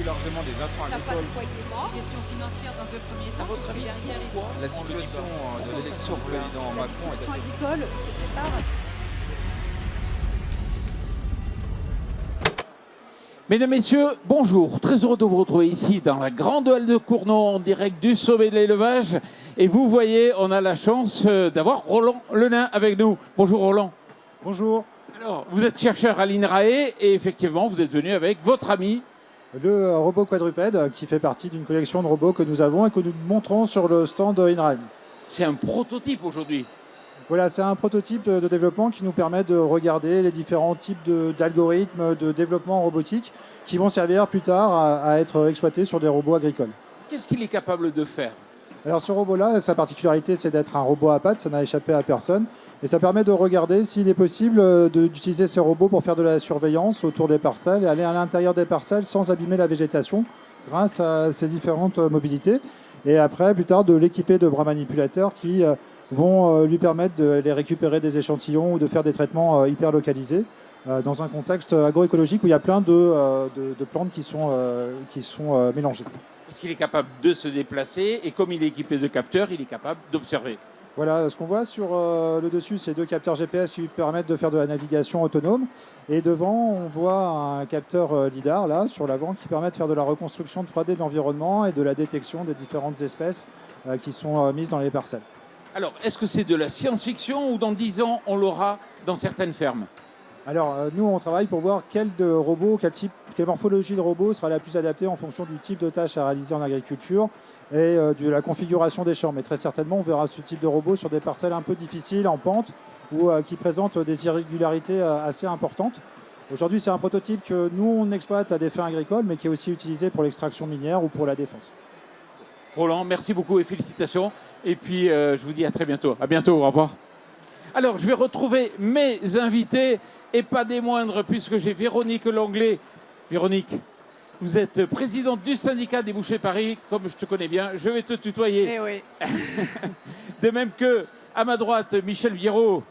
plus largement des intrants Ça n'a pas de agricoles. poids de paiement. Question financière dans un premier temps. À votre parce que avis, derrière, pourquoi la situation de l'élection du président La Macron est distribution assez... agricole se prépare. Mesdames, Messieurs, bonjour. Très heureux de vous retrouver ici dans la grande halle de Cournon en direct du sommet de l'élevage. Et vous voyez, on a la chance d'avoir Roland Lenain avec nous. Bonjour Roland. Bonjour. Alors, vous êtes chercheur à l'INRAE et effectivement, vous êtes venu avec votre ami. Le robot quadrupède qui fait partie d'une collection de robots que nous avons et que nous montrons sur le stand INRAE. C'est un prototype aujourd'hui. Voilà, c'est un prototype de développement qui nous permet de regarder les différents types d'algorithmes de développement robotique qui vont servir plus tard à être exploités sur des robots agricoles. Qu'est-ce qu'il est capable de faire? Alors ce robot-là, sa particularité, c'est d'être un robot à pattes, ça n'a échappé à personne. Et ça permet de regarder s'il est possible d'utiliser ces robots pour faire de la surveillance autour des parcelles et aller à l'intérieur des parcelles sans abîmer la végétation grâce à ces différentes mobilités. Et après, plus tard, de l'équiper de bras manipulateurs qui vont lui permettre de les récupérer des échantillons ou de faire des traitements hyper localisés dans un contexte agroécologique où il y a plein de plantes qui sont mélangées. Parce qu'il est capable de se déplacer et comme il est équipé de capteurs, il est capable d'observer. Voilà, ce qu'on voit sur le dessus, c'est 2 capteurs GPS qui lui permettent de faire de la navigation autonome. Et devant, on voit un capteur LIDAR, là, sur l'avant, qui permet de faire de la reconstruction 3D de l'environnement et de la détection des différentes espèces qui sont mises dans les parcelles. Alors, est-ce que c'est de la science-fiction ou dans 10 ans, on l'aura dans certaines fermes? Alors, nous, on travaille pour voir quelle morphologie de robot sera la plus adaptée en fonction du type de tâche à réaliser en agriculture et de la configuration des champs. Mais très certainement, on verra ce type de robot sur des parcelles un peu difficiles, en pente, ou qui présentent des irrégularités assez importantes. Aujourd'hui, c'est un prototype que nous, on exploite à des fins agricoles, mais qui est aussi utilisé pour l'extraction minière ou pour la défense. Roland, merci beaucoup et félicitations. Et puis, je vous dis à très bientôt. À bientôt, au revoir. Alors, je vais retrouver mes invités et pas des moindres, puisque j'ai Véronique Langlais. Véronique, vous êtes présidente du syndicat des bouchers Paris. Comme je te connais bien, je vais te tutoyer. Eh oui. De même que, à ma droite, Michel Vieraud,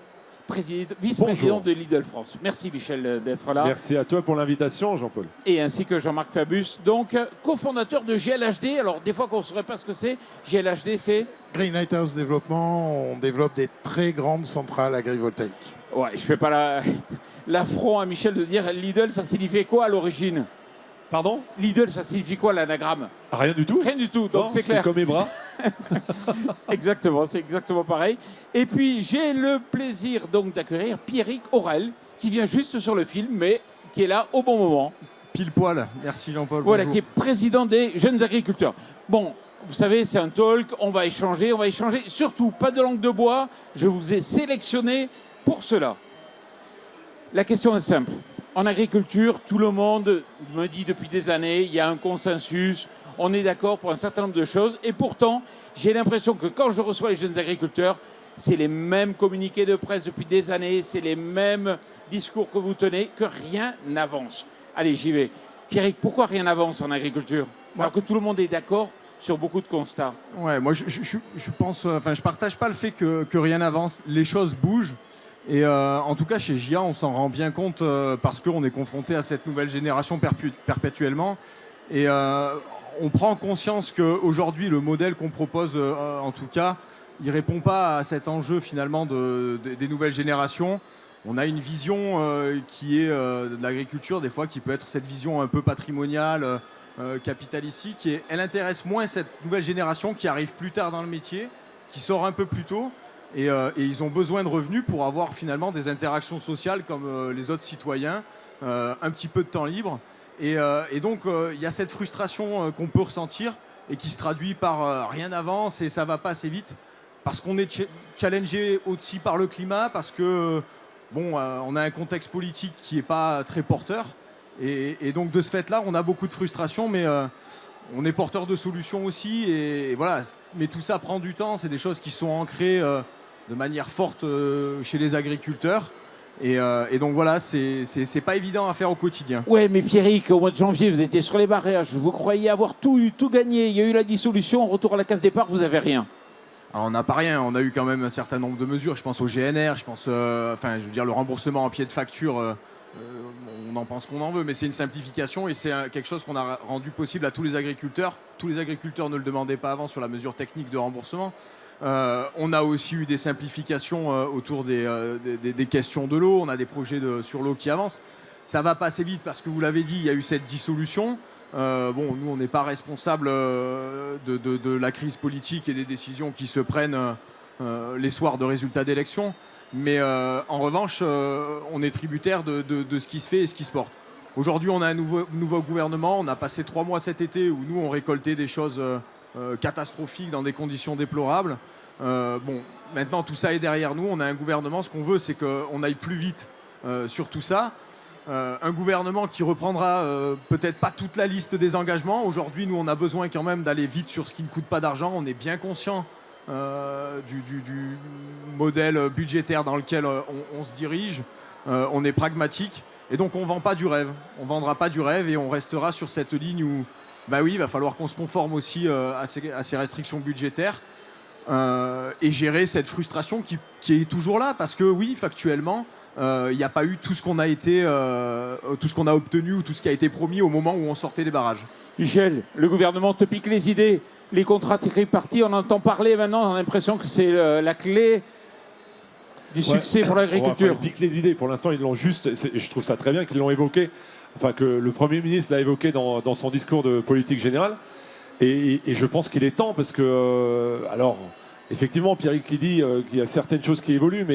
vice-président Bonjour. de Lidl France. Merci Michel d'être là. Merci à toi pour l'invitation, Jean-Paul. Et ainsi que Jean-Marc Fabus, donc cofondateur de GLHD. Alors des fois qu'on ne saurait pas ce que c'est. GLHD, c'est... Green Lighthouse Développement, on développe des très grandes centrales agrivoltaïques. Ouais, je fais pas l'affront à Michel de dire Lidl, ça signifie quoi à l'origine? Pardon? Lidl, ça signifie quoi l'anagramme? Rien du tout? Rien du tout, donc Non, c'est clair. comme mes bras. Exactement, c'est exactement pareil. Et puis j'ai le plaisir donc d'accueillir Pierrick Aurel, qui vient juste sur le film, mais qui est là au bon moment. Pile poil, merci Jean-Paul. Voilà, bonjour. qui est président des jeunes agriculteurs. Bon, vous savez, c'est un talk, on va échanger. Surtout, pas de langue de bois, je vous ai sélectionné pour cela. La question est simple. En agriculture, tout le monde me dit depuis des années, il y a un consensus, on est d'accord pour un certain nombre de choses. Et pourtant, j'ai l'impression que quand je reçois les jeunes agriculteurs, c'est les mêmes communiqués de presse depuis des années, c'est les mêmes discours que vous tenez, que rien n'avance. Allez, j'y vais. Pierrick, pourquoi rien n'avance en agriculture? Alors que tout le monde est d'accord sur beaucoup de constats. Ouais, moi je pense, je partage pas le fait que rien n'avance, les choses bougent. Et en tout cas, chez GIA, on s'en rend bien compte parce qu'on est confronté à cette nouvelle génération perpétuellement. Et on prend conscience qu'aujourd'hui, le modèle qu'on propose, en tout cas, il ne répond pas à cet enjeu finalement des nouvelles générations. On a une vision qui est de l'agriculture, des fois, qui peut être cette vision un peu patrimoniale, capitalistique. Et elle intéresse moins cette nouvelle génération qui arrive plus tard dans le métier, qui sort un peu plus tôt. Et ils ont besoin de revenus pour avoir finalement des interactions sociales comme les autres citoyens, un petit peu de temps libre. Et donc, il y a cette frustration qu'on peut ressentir et qui se traduit par rien n'avance et ça va pas assez vite parce qu'on est challengé aussi par le climat, parce que on a un contexte politique qui n'est pas très porteur. Et donc, de ce fait-là, on a beaucoup de frustration, mais on est porteur de solutions aussi. Et voilà. Mais tout ça prend du temps. C'est des choses qui sont ancrées de manière forte chez les agriculteurs. Et donc voilà, c'est pas évident à faire au quotidien. Ouais, mais Pierrick, au mois de janvier, vous étiez sur les barrages. Vous croyez avoir tout gagné. Il y a eu la dissolution. Retour à la case départ, vous n'avez rien. Alors, on n'a pas rien. On a eu quand même un certain nombre de mesures. Je pense au GNR. Je pense, le remboursement en pied de facture on en pense qu'on en veut, mais c'est une simplification et c'est quelque chose qu'on a rendu possible à tous les agriculteurs. Tous les agriculteurs ne le demandaient pas avant sur la mesure technique de remboursement. On a aussi eu des simplifications autour des questions de l'eau. On a des projets sur l'eau qui avancent. Ça va passer vite parce que vous l'avez dit, il y a eu cette dissolution. Nous, on n'est pas responsable de la crise politique et des décisions qui se prennent les soirs de résultats d'élections. Mais en revanche, on est tributaire de ce qui se fait et ce qui se porte. Aujourd'hui, on a un nouveau gouvernement. On a passé 3 mois cet été où nous, on récoltait des choses catastrophiques dans des conditions déplorables. Maintenant, tout ça est derrière nous. On a un gouvernement. Ce qu'on veut, c'est qu'on aille plus vite sur tout ça. Un gouvernement qui reprendra peut-être pas toute la liste des engagements. Aujourd'hui, nous, on a besoin quand même d'aller vite sur ce qui ne coûte pas d'argent. On est bien conscient du modèle budgétaire dans lequel on se dirige. On est pragmatique. Et donc, on ne vend pas du rêve. On ne vendra pas du rêve et on restera sur cette ligne où, il va falloir qu'on se conforme aussi à ces restrictions budgétaires et gérer cette frustration qui est toujours là. Parce que, oui, factuellement, il n'y a pas eu tout ce qu'on a obtenu ou tout ce qui a été promis au moment où on sortait des barrages. Michel, le gouvernement te pique les idées. Les contrats tripartis, on entend parler maintenant. On a l'impression que c'est la clé du succès pour l'agriculture. Ils piquent les idées. Pour l'instant, ils l'ont juste. Je trouve ça très bien qu'ils l'ont évoqué. Enfin, que le Premier ministre l'a évoqué dans son discours de politique générale. Et je pense qu'il est temps parce que, alors, effectivement, Pierrick qui dit qu'il y a certaines choses qui évoluent,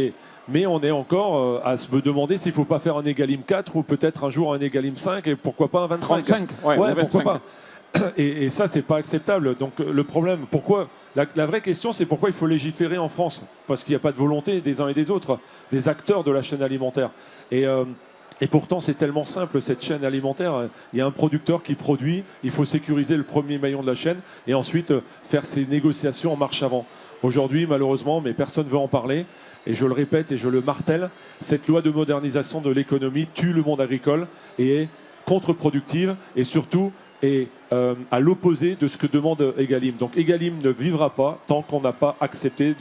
mais on est encore à se demander s'il ne faut pas faire un Egalim 4 ou peut-être un jour un Egalim 5 et pourquoi pas un 25. 35, ouais, 25. Pourquoi pas. Et ça, c'est pas acceptable. Donc le problème, pourquoi la vraie question, c'est pourquoi il faut légiférer en France. Parce qu'il n'y a pas de volonté des uns et des autres, des acteurs de la chaîne alimentaire. Et pourtant, c'est tellement simple, cette chaîne alimentaire. Il y a un producteur qui produit, il faut sécuriser le premier maillon de la chaîne et ensuite faire ces négociations en marche avant. Aujourd'hui, malheureusement, mais personne ne veut en parler. Et je le répète et je le martèle, cette loi de modernisation de l'économie tue le monde agricole et est contre-productive et surtout est à l'opposé de ce que demande Egalim. Donc Egalim ne vivra pas tant qu'on n'a pas accepté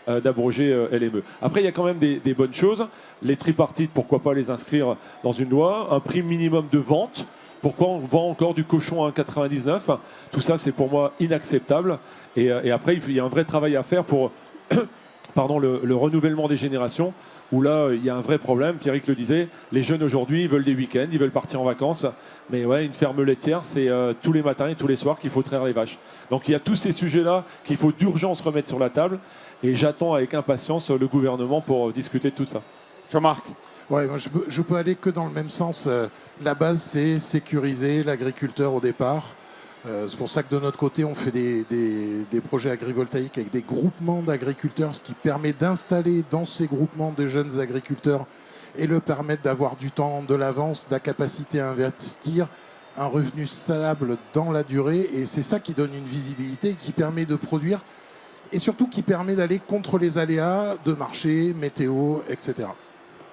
d'abroger LME. Après, il y a quand même des bonnes choses. Les tripartites, pourquoi pas les inscrire dans une loi. Un prix minimum de vente. Pourquoi on vend encore du cochon à 1,99 ? Tout ça, c'est pour moi inacceptable. Et après, il y a un vrai travail à faire pour le renouvellement des générations, où là, il y a un vrai problème. Pierrick le disait, les jeunes aujourd'hui, ils veulent des week-ends, ils veulent partir en vacances. Mais ouais, une ferme laitière, c'est tous les matins et tous les soirs qu'il faut traire les vaches. Donc il y a tous ces sujets-là qu'il faut d'urgence remettre sur la table. Et j'attends avec impatience le gouvernement pour discuter de tout ça. Jean-Marc. Ouais, moi, je peux aller que dans le même sens. La base, c'est sécuriser l'agriculteur au départ. C'est pour ça que de notre côté, on fait des projets agrivoltaïques avec des groupements d'agriculteurs, ce qui permet d'installer dans ces groupements de jeunes agriculteurs et le permettre d'avoir du temps, de l'avance, de la capacité à investir, un revenu stable dans la durée. Et c'est ça qui donne une visibilité, qui permet de produire et surtout qui permet d'aller contre les aléas de marché, météo, etc.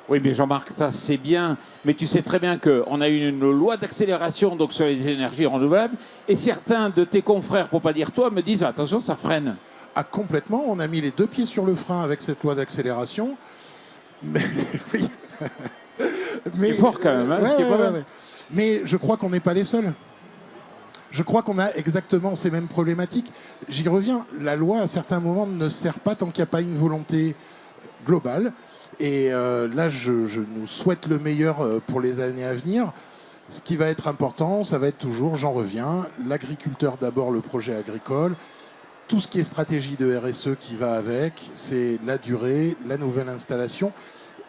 Oui, mais Jean-Marc, ça c'est bien, mais tu sais très bien qu'on a eu une loi d'accélération donc sur les énergies renouvelables, et certains de tes confrères, pour pas dire toi, me disent attention, ça freine. Ah, complètement, on a mis les 2 pieds sur le frein avec cette loi d'accélération. Mais oui. C'est fort quand même, hein, ce qui est pas mal. Mais je crois qu'on n'est pas les seuls. Je crois qu'on a exactement ces mêmes problématiques. J'y reviens, la loi à certains moments ne sert pas tant qu'il n'y a pas une volonté globale. Et là, je nous souhaite le meilleur pour les années à venir. Ce qui va être important, ça va être toujours, j'en reviens, l'agriculteur d'abord, le projet agricole, tout ce qui est stratégie de RSE qui va avec, c'est la durée, la nouvelle installation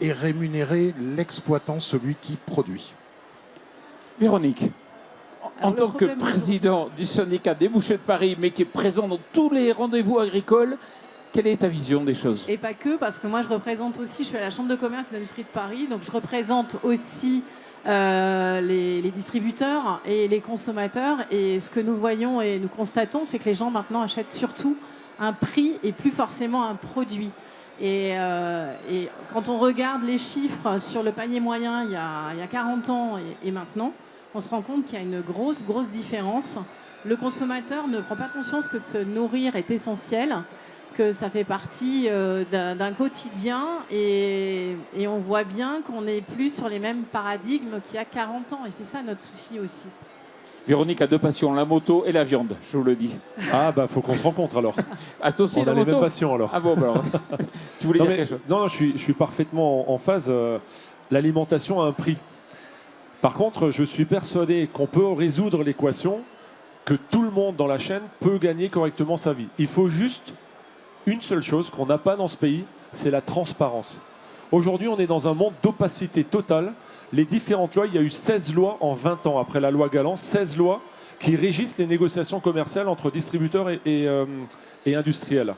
et rémunérer l'exploitant, celui qui produit. Véronique, en tant que président du syndicat des bouchers de Paris, mais qui est présent dans tous les rendez-vous agricoles, quelle est ta vision des choses ? Et pas que, parce que moi je représente aussi, je suis à la Chambre de commerce et d'industrie de Paris, donc je représente aussi les distributeurs et les consommateurs. Et ce que nous voyons et nous constatons, c'est que les gens maintenant achètent surtout un prix et plus forcément un produit. Et quand on regarde les chiffres sur le panier moyen il y a 40 ans et maintenant, on se rend compte qu'il y a une grosse différence. Le consommateur ne prend pas conscience que se nourrir est essentiel. que ça fait partie d'un quotidien et on voit bien qu'on n'est plus sur les mêmes paradigmes qu'il y a 40 ans et c'est ça notre souci aussi. Véronique a 2 passions, la moto et la viande, je vous le dis. Ah bah faut qu'on se rencontre alors. Ah, toi aussi, On la a les moto mêmes passions alors. Ah bon, bah alors. Tu voulais Non, dire mais- quelque chose? non, je suis parfaitement en phase. L'alimentation a un prix. Par contre, je suis persuadé qu'on peut résoudre l'équation que tout le monde dans la chaîne peut gagner correctement sa vie. Il faut juste une seule chose qu'on n'a pas dans ce pays, c'est la transparence. Aujourd'hui, on est dans un monde d'opacité totale. Les différentes lois, il y a eu 16 lois en 20 ans après la loi Galland, 16 lois qui régissent les négociations commerciales entre distributeurs et industriels.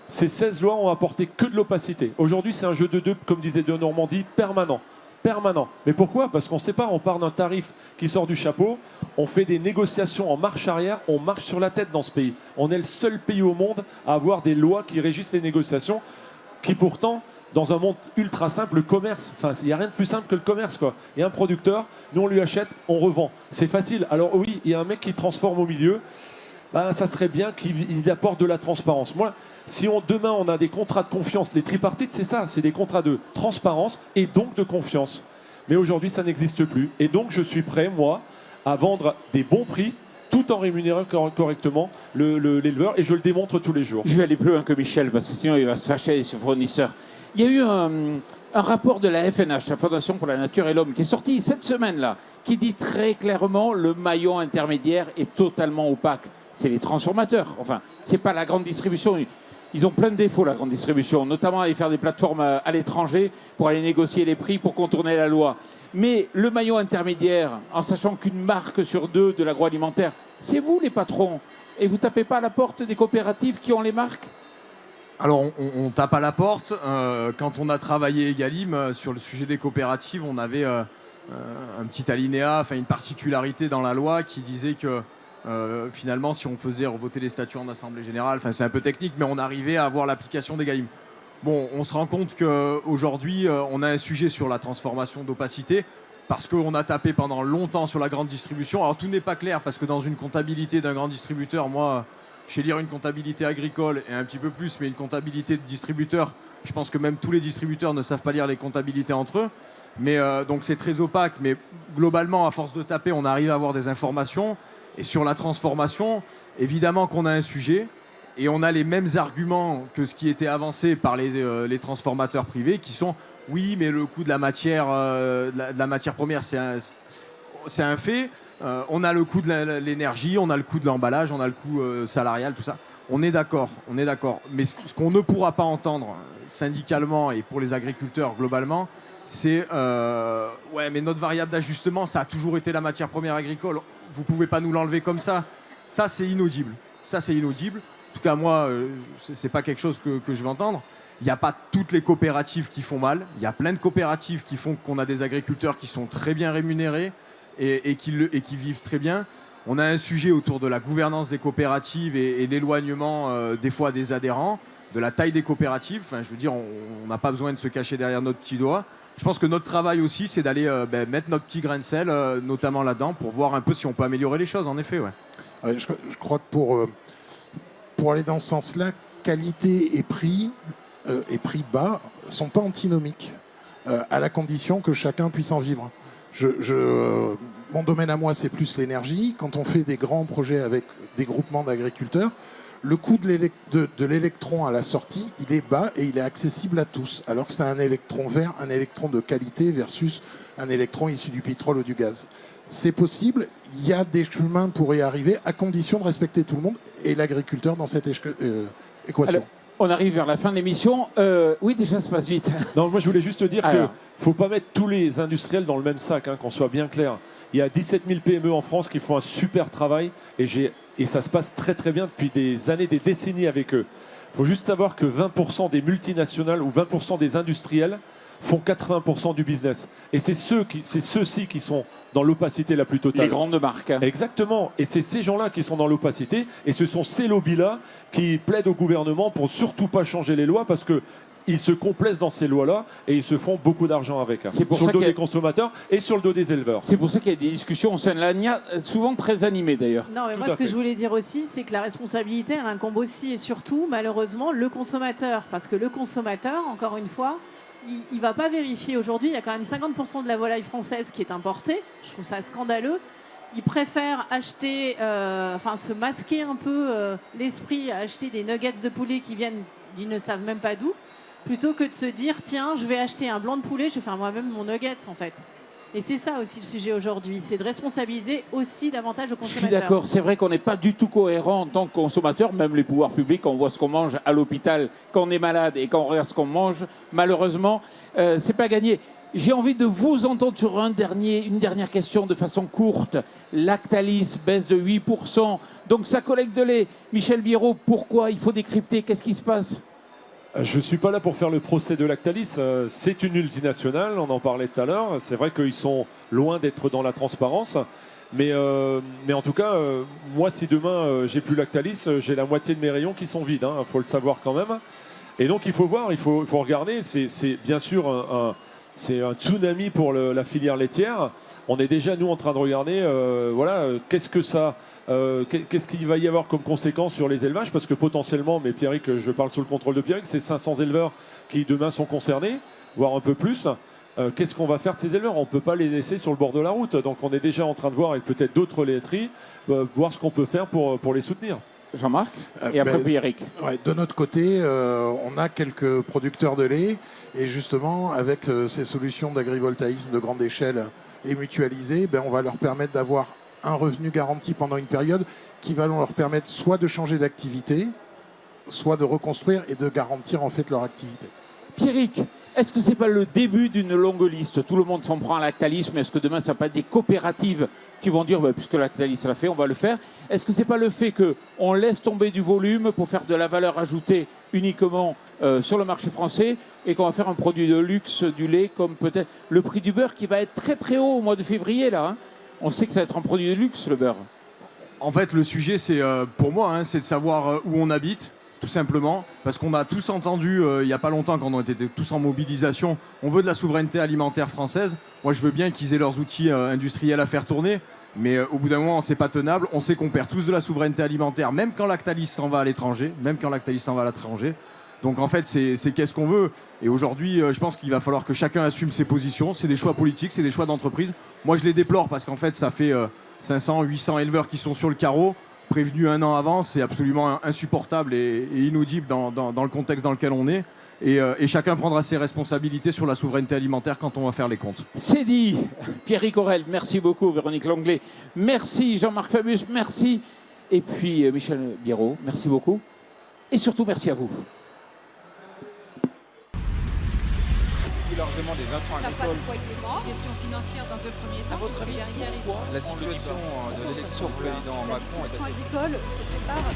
Ces 16 lois ont apporté que de l'opacité. Aujourd'hui, c'est un jeu de deux, comme disait De Normandie, permanent. Permanent. Mais pourquoi? Parce qu'on ne sait pas, on part d'un tarif qui sort du chapeau, on fait des négociations en marche arrière, on marche sur la tête dans ce pays. On est le seul pays au monde à avoir des lois qui régissent les négociations, qui pourtant, dans un monde ultra simple, le commerce, enfin, il n'y a rien de plus simple que le commerce, quoi. Il y a un producteur, nous on lui achète, on revend. C'est facile. Alors oui, il y a un mec qui transforme au milieu, bah, ça serait bien qu'il apporte de la transparence. Moi, si demain on a des contrats de confiance, les tripartites, c'est ça, c'est des contrats de transparence et donc de confiance. Mais aujourd'hui, ça n'existe plus. Et donc, je suis prêt, moi, à vendre des bons prix tout en rémunérant correctement l'éleveur et je le démontre tous les jours. Je vais aller plus loin que Michel parce que sinon il va se fâcher sur fournisseur. Il y a eu un rapport de la FNH, la Fondation pour la Nature et l'Homme, qui est sorti cette semaine-là, qui dit très clairement le maillon intermédiaire est totalement opaque. C'est les transformateurs. Enfin, c'est pas la grande distribution. Ils ont plein de défauts, la grande distribution, notamment aller faire des plateformes à l'étranger pour aller négocier les prix pour contourner la loi. Mais le maillon intermédiaire, en sachant qu'une marque sur 2 de l'agroalimentaire, c'est vous les patrons. Et vous tapez pas à la porte des coopératives qui ont les marques? Alors on tape à la porte. Quand on a travaillé Egalim sur le sujet des coopératives, on avait un petit alinéa, enfin une particularité dans la loi qui disait que finalement si on faisait voter les statuts en assemblée générale, enfin c'est un peu technique, mais on arrivait à avoir l'application d'Egalim. Bon, on se rend compte qu'aujourd'hui on a un sujet sur la transformation d'opacité parce qu'on a tapé pendant longtemps sur la grande distribution. Alors tout n'est pas clair parce que dans une comptabilité d'un grand distributeur, moi je sais lire une comptabilité agricole et un petit peu plus, mais une comptabilité de distributeur, je pense que même tous les distributeurs ne savent pas lire les comptabilités entre eux. Mais donc c'est très opaque, mais globalement, à force de taper, on arrive à avoir des informations. Et sur la transformation, évidemment qu'on a un sujet, et on a les mêmes arguments que ce qui était avancé par les transformateurs privés, qui sont, oui, mais le coût de la matière, de la matière première, c'est un fait. On a le coût de l'énergie, on a le coût de l'emballage, on a le coût salarial, tout ça. On est d'accord. Mais ce qu'on ne pourra pas entendre syndicalement et pour les agriculteurs globalement, c'est ouais, mais notre variable d'ajustement, ça a toujours été la matière première agricole. Vous ne pouvez pas nous l'enlever comme ça. Ça, c'est inaudible. En tout cas, moi, c'est pas quelque chose que je vais entendre. Il n'y a pas toutes les coopératives qui font mal. Il y a plein de coopératives qui font qu'on a des agriculteurs qui sont très bien rémunérés et qui vivent très bien. On a un sujet autour de la gouvernance des coopératives et l'éloignement des fois des adhérents, de la taille des coopératives. Enfin, je veux dire, on n'a pas besoin de se cacher derrière notre petit doigt. Je pense que notre travail aussi, c'est d'aller mettre notre petit grain de sel, notamment là-dedans, pour voir un peu si on peut améliorer les choses, en effet. Ouais. Ouais, je crois que pour aller dans ce sens-là, qualité et prix bas sont pas antinomiques, à la condition que chacun puisse en vivre. Mon domaine à moi, c'est plus l'énergie. Quand on fait des grands projets avec des groupements d'agriculteurs, le coût de l'électron à la sortie, il est bas et il est accessible à tous, alors que c'est un électron vert, un électron de qualité versus un électron issu du pétrole ou du gaz. C'est possible, il y a des chemins pour y arriver, à condition de respecter tout le monde et l'agriculteur dans cette équation. Alors, on arrive vers la fin de l'émission. Oui, déjà, ça passe vite. Non, moi je voulais juste te dire qu'il ne Alors. faut pas mettre tous les industriels dans le même sac, hein, qu'on soit bien clair. Il y a 17 000 PME en France qui font un super travail et ça se passe très très bien depuis des années, des décennies avec eux. Il faut juste savoir que 20% des multinationales ou 20% des industriels font 80% du business. Et c'est ceux-ci qui sont dans l'opacité la plus totale. Les grandes marques. Exactement. Et c'est ces gens-là qui sont dans l'opacité. Et ce sont ces lobbies-là qui plaident au gouvernement pour surtout pas changer les lois parce que ils se complaisent dans ces lois-là et ils se font beaucoup d'argent avec. C'est pour sur ça le dos qu'il y a- des consommateurs et sur le dos des éleveurs. C'est pour ça qu'il y a des discussions au sein de l'ANIA, souvent très animées d'ailleurs. Non, mais Tout moi, à ce que fait. je voulais dire aussi, c'est que la responsabilité, elle incombe aussi et surtout, malheureusement, le consommateur. Parce que le consommateur, encore une fois, il ne va pas vérifier. Aujourd'hui, il y a quand même 50% de la volaille française qui est importée. Je trouve ça scandaleux. Ils préfèrent acheter, se masquer un peu l'esprit, à acheter des nuggets de poulet qui viennent, ils ne savent même pas d'où, plutôt que de se dire, tiens, je vais acheter un blanc de poulet, je vais faire moi-même mon nuggets, en fait. Et c'est ça aussi le sujet aujourd'hui, c'est de responsabiliser aussi davantage le Je suis consommateur. d'accord, c'est vrai qu'on n'est pas du tout cohérent en tant que consommateur, même les pouvoirs publics, on voit ce qu'on mange à l'hôpital quand on est malade et quand on regarde ce qu'on mange, malheureusement, c'est pas gagné. J'ai envie de vous entendre sur une dernière question de façon courte. Lactalis baisse de 8%, donc sa collecte de lait. Michel Biérot, pourquoi? Il faut décrypter, qu'est-ce qui se passe? Je ne suis pas là pour faire le procès de Lactalis. C'est une multinationale, on en parlait tout à l'heure. C'est vrai qu'ils sont loin d'être dans la transparence. Mais en tout cas, moi, si demain j'ai plus Lactalis, j'ai la moitié de mes rayons qui sont vides. Il faut le savoir quand même. Et donc, il faut voir, il faut regarder. C'est bien sûr c'est un tsunami pour la filière laitière. On est déjà, nous, en train de regarder, qu'est-ce que ça... qu'est-ce qu'il va y avoir comme conséquence sur les élevages? Parce que potentiellement, mais Pierrick, je parle sous le contrôle de Pierrick, c'est 500 éleveurs qui demain sont concernés, voire un peu plus. Qu'est-ce qu'on va faire de ces éleveurs? On ne peut pas les laisser sur le bord de la route. Donc on est déjà en train de voir, avec peut-être d'autres laiteries, voir ce qu'on peut faire pour les soutenir. Jean-Marc et après Pierrick. Ouais, de notre côté, on a quelques producteurs de lait et justement, avec ces solutions d'agrivoltaïsme de grande échelle et mutualisées, on va leur permettre d'avoir un revenu garanti pendant une période qui va leur permettre soit de changer d'activité, soit de reconstruire et de garantir en fait leur activité. Pierrick, est-ce que ce n'est pas le début d'une longue liste? Tout le monde s'en prend à Lactalis, mais est-ce que demain, ça ne va pas être des coopératives qui vont dire, puisque Lactalis l'a fait, on va le faire? Est-ce que ce n'est pas le fait qu'on laisse tomber du volume pour faire de la valeur ajoutée uniquement sur le marché français et qu'on va faire un produit de luxe, du lait, comme peut-être le prix du beurre qui va être très très haut au mois de février là, hein? On sait que ça va être un produit de luxe, le beurre. En fait, le sujet, c'est pour moi, c'est de savoir où on habite, tout simplement. Parce qu'on a tous entendu, il n'y a pas longtemps, quand on était tous en mobilisation, on veut de la souveraineté alimentaire française. Moi, je veux bien qu'ils aient leurs outils industriels à faire tourner. Mais au bout d'un moment, c'est pas tenable. On sait qu'on perd tous de la souveraineté alimentaire, même quand Lactalis s'en va à l'étranger. Donc en fait, c'est qu'est-ce qu'on veut. Et aujourd'hui, je pense qu'il va falloir que chacun assume ses positions. C'est des choix politiques, c'est des choix d'entreprise. Moi, je les déplore parce qu'en fait, ça fait 500, 800 éleveurs qui sont sur le carreau, prévenus un an avant. C'est absolument insupportable et inaudible dans le contexte dans lequel on est. Et chacun prendra ses responsabilités sur la souveraineté alimentaire quand on va faire les comptes. C'est dit. Pierrick Aurel, merci beaucoup. Véronique Langlais, merci. Jean-Marc Fabius, merci. Et puis Michel Biérot, merci beaucoup. Et surtout, merci à vous. Largement des intrants Ça pas de agricoles. poids de paiement. Question financière dans un premier temps. À votre avis, derrière, pourquoi la situation de l'élection du président Macron est assez agricole se prépare